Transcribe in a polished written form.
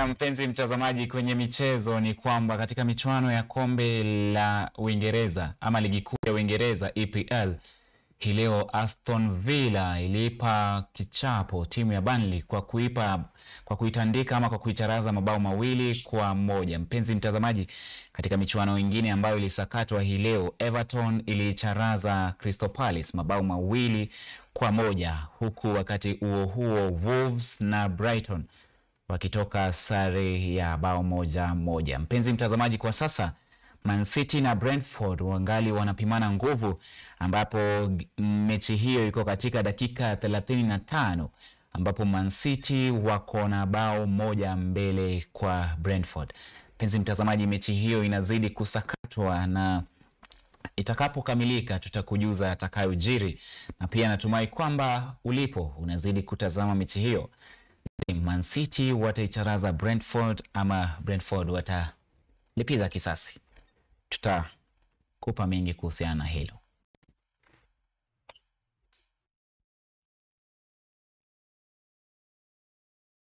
Mpenzi mtazamaji, kwenye michezo ni kwamba katika michuano ya kombe la Uingereza ama ligi kuu ya Uingereza EPL, hii leo Aston Villa iliipa kichapo timu ya Burnley kwa kuitandika ama kwa kuicharaza mabao 2-1. Mpenzi mtazamaji, katika michuano mingine ambayo ilisakatwa hii leo, Everton ilicharaza Crystal Palace mabao 2-1, huku wakati huo Wolves na Brighton wakitoka sare ya bao 1-1. Mpenzi mtazamaji, kwa sasa Man City na Brentford wangali wanapimana nguvu, ambapo mechi hiyo iko katika dakika 35, ambapo Man City wako na bao 1 mbele kwa Brentford. Mpenzi mtazamaji, mechi hiyo inazidi kusakatwa na itakapokamilika tutakujuza atakayojiri, na pia natumai kwamba ulipo unazidi kutazama mechi hiyo. Man City wataicharaza Brentford ama Brentford watalipiza kisasi? Tutakupa mengi kuhusiana na hilo.